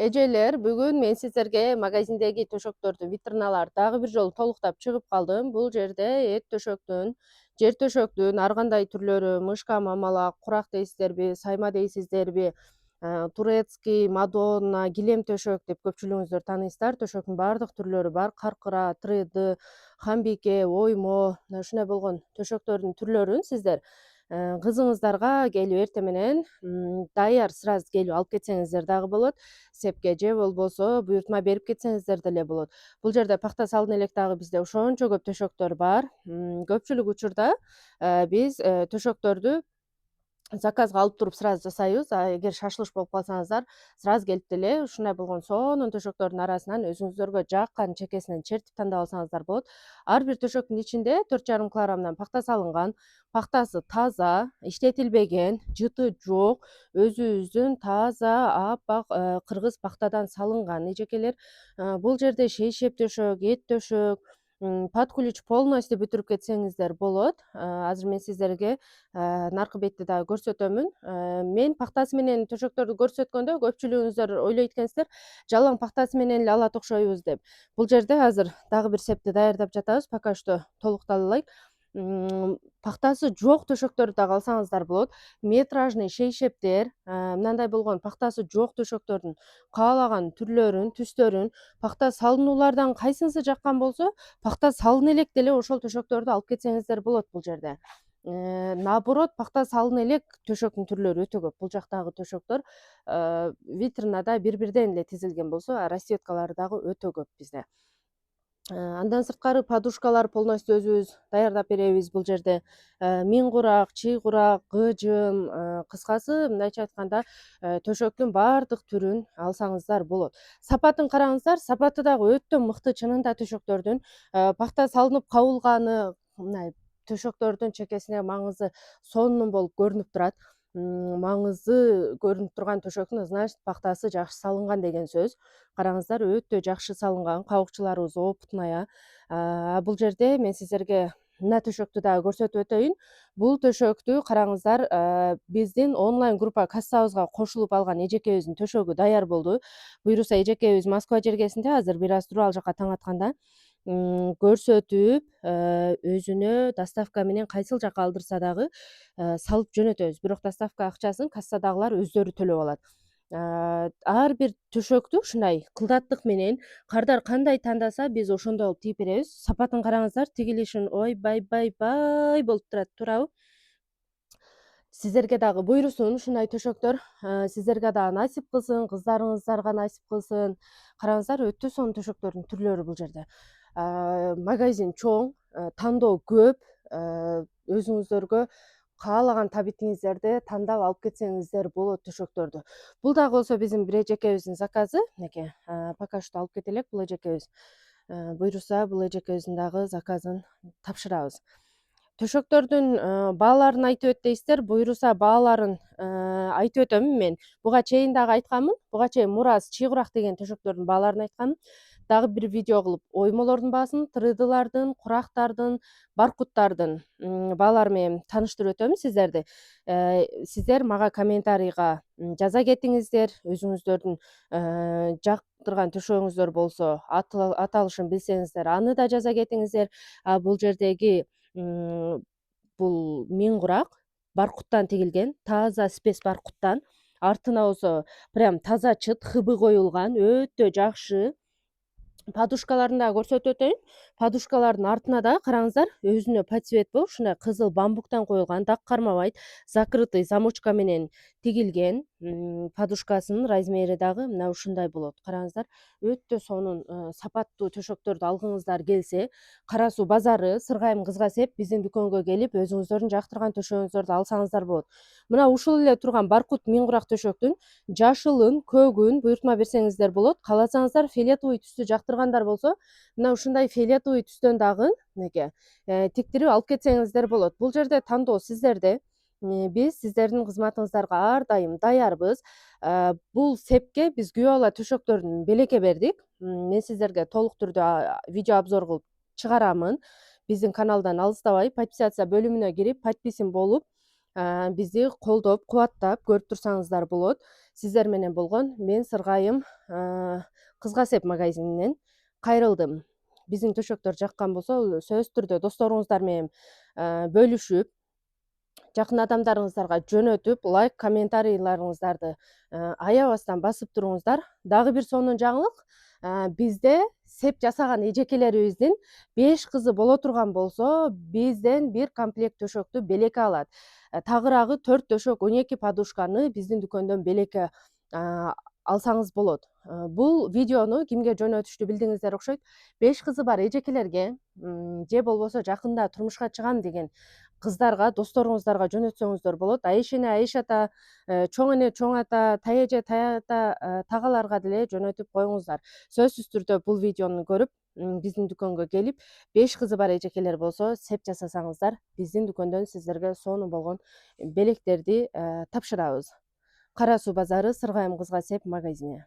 Эжелер, бүгүн мен сиздерге магазиндеги төшөктөрдү, витриналарды дагы бир жолу толуктап чыгып калдым. Бул жерде эт төшөктүн, жер төшөктүн ар кандай түрлөрү, мышка, мамалак, курак дейсиздерби, сайма дейсиздерби, турецкий, мадонна, килем төшөк деп көпчүлүгүңүздөр тааныйсыздар. Төшөктүн баардык түрлөрү бар. Каркыра, треды, хамбике, оймо, мына ушундай болгон төшөктөрдүн түрлөрүн сиздер кызыңыздарга келип эртең менен даяр сразу келип алып кетсеңиздер дагы болот. Сепке же болбосо буйртма берип кетсеңиздер деле болот. Бул жерде пахта салын элек дагы бизде ошончо көп төшөктөр бар. Көпчүлүк учурда биз төшөктөрдү заказга алып туруп сразу жасайбыз. Эгер шашылыш болуп калсаңыздар, сразу келип деле ушундай болгон сонун төшөктөрдүн арасынан өзүңүздөргө жаккан чекесинен чертип тандап алсаңыздар болот. Ар бир төшөктүн ичинде 4,5 килограммдан пахта салынган. Пахтасы таза, иштетилбеген, жыты жок, өзүбүздүн таза аппак кыргыз пахтадан салынган эжекелер. Бул жерде шейшеп төшөк, эт төшөк, под ключ полностью бүтүрүп кетсеңиздер болот. Азыр мен сиздерге наркы бетти дагы көрсөтөмүн. Мен пахтасы менен төшөктөрдү көрсөткөндө көпчүлүгүңүздөр ойлойт экенсиздер, жалаң пахтасы менен эле алат окшойбуз деп. Бул жерде азыр дагы бир септи даярдап жатабыз, пока что толуктала элек. Пахтасы жок төшөктөрдү дагы алсаңыздар болот. Метражный шейшептер, мындай болгон пахтасы жок төшөктөрдүн каалаган түрлөрүн, түстөрүн, пахта салынуулардан кайсынысы жаккан болсо, пахта салына элек деле ошол төшөктөрдү алып кетсеңиздер болот бул жерде. Наоборот, пахта салына элек төшөктүн түрлөрү өтө көп. Бул жактагы төшөктөр витринада бир-бирден эле тизилген болсо, расцветкалары дагы өтө көп бизде. Андан сырткары подушкалар полностью өзүбүз даярдап беребиз бул жерде. Миң курак, чый курак, гыжым, кыскасы мындайча айтканда төшөктүн баардык түрүн алсаңыздар болот. Сапатын караңыздар, сапаты дагы өтө мыкты чынында төшөктөрдүн. Пахта салынып кабылганы мына төшөктөрдүн чекесине маңызы сонун болуп көрүнүп турат. Маңызы көрүнүп турган төшөктүн значит пахтасы жакшы салынган деген сөз. Караңыздар, өтө жакшы салынган, кабыкчыларыбыз опытная. Бул жерде мен сиздерге мына төшөктү дагы көрсөтүп өтөйүн. Бул төшөктү караңыздар, биздин онлайн группа кассабызга кошулуп алган эжекебиздин төшөгү даяр болду. Буюрса эжекебиз Москва жергесинде, азыр бир аз туруп ал жака таң атканда көрсөтүп, өзүнө доставка менен кайсыл жака алдырса дагы салып жөнөтөбүз. Бирок доставка акчасын кассадагылар өздөрү төлөп алат. Ар бир төшөктү ушундай кылдаттык менен кардар кандай тандаса, биз ошондой кылып тигип беребиз. Сапатын караңыздар, тигилишин ойбай болуп турат, туурабы? Сиздерге дагы буйрусун ушундай төшөктөр, сиздерге дагы насип кылсын, кыздарыңыздарга насип кылсын. Караңыздар, өтө сонун төшөктөрдүн түрлөрү бул жерде. Магазин чоң, тандоо көп, өзүңүздөргө каалаган табитиңиздерди тандап алып кетсеңиздер болот төшөктөрдү. Бул дагы болсо биздин бир эжекебиздин заказы. Мынеке, пока что алып кете элек бул эжекебиз. Буйруса бул эжекебиздин дагы заказын тапшырабыз. Төшөктөрдүн бааларын айтып өт дейсиздер. Буйруса бааларын айтып өтөмүн мен. Буга чейин дагы айтканмын. Буга чейин Мураз, чый курак деген төшөктөрдүн бааларын айтканмын. Дагы бир видео кылып оймолордун баасын, трыдылардын, курактардын, баркуттардын баалары менен тааныштырып өтөмүн сиздерди. Сиздер мага комментарийга жаза кетиңиздер. Өзүңүздөрдүн жактырган төшөгүңүздөр болсо, аталышын билсеңиздер, аны да жаза кетиңиздер. Бул жердеги бул миң курак баркуттан тигилген, таза спец баркуттан. Артына болсо прям таза чыт хыбы коюлган, өтө жакшы. Подушкаларын дагы көрсөтүп өтөйүн. Подушкалардын артына да караңыздар, өзүнө подсвет болуп, ушундай кызыл бамбуктан коюлган, так кармабайт, закрытый замочка менен тигилген. Подушкасынын размери дагы мына ушундай болот. Караңыздар, өтө сонун сапаттуу төшөктөрдү алгыңыздар келсе, Кара Суу базары, Сыргайым кызга сеп биздин дүкөнгө келип, өзүңүздөрдүн жактырган төшөгүңүздөрдү алсаңыздар болот. Мына ушул эле турган баркут миң курак төшөктүн жашылын, көгүн буйртма берсеңиздер болот. Кааласаңыздар фиолетовый түстү жактыргандар болсо, мына ушундай фиолетовый түстөн дагы мынеке тиктирип алып кетсеңиздер болот. Бул жерде тандоо сиздерде. Биз сиздердин кызматыңыздарга ар дайым даярбыз. Бул сепке биз күбө бала төшөктөрүн белекке бердик. Мен сиздерге толук түрдө видео обзор кылып чыгарамын. Биздин каналдан алыстабай подписация бөлүмүнө кирип, подписим болуп, бизди колдоп, кубаттап көрүп турсаңыздар болот. Сиздер менен болгон мен Сыргайым кызга сеп магазининен кайрылдым. Биздин төшөктөр жаккан болсо сөзсүз түрдө досторуңуздар менен бөлүшүп, жакын адамдарыңыздарга жөнөтүп, лайк, комментарийларыңыздарды аябастан басып туруңуздар. Дагы бир сонун жаңылык, бизде сеп жасаган эжекелерибиздин 5 кызы боло турган болсо, бизден бир комплект төшөктү белекке алат. Тагыраагы 4 төшөк, 12 подушканы биздин дүкөндөн белекке алсаңыз болот. Бул видеону кимге жөнөтүштү билдиңиздер окшойт. 5 кызы бар эжекелерге, же болбосо жакында турмушка чыгам деген кыздарга, досторуңуздарга жөнөтсөңүздөр болот. Айшене Айшата, чоң эне чоң ата, таяже таята тагаларга деле жөнөтүп коюңуздар. Сөзсүз түрдө бул видеону көрүп, биздин дүкөнгө келип, 5 кызы бар эжекелер болсо сеп жасасаңыздар, биздин дүкөндөн сиздерге сонун болгон белектерди тапшырабыз. Кара Суу базары, Сыргайым кызга сеп магазини.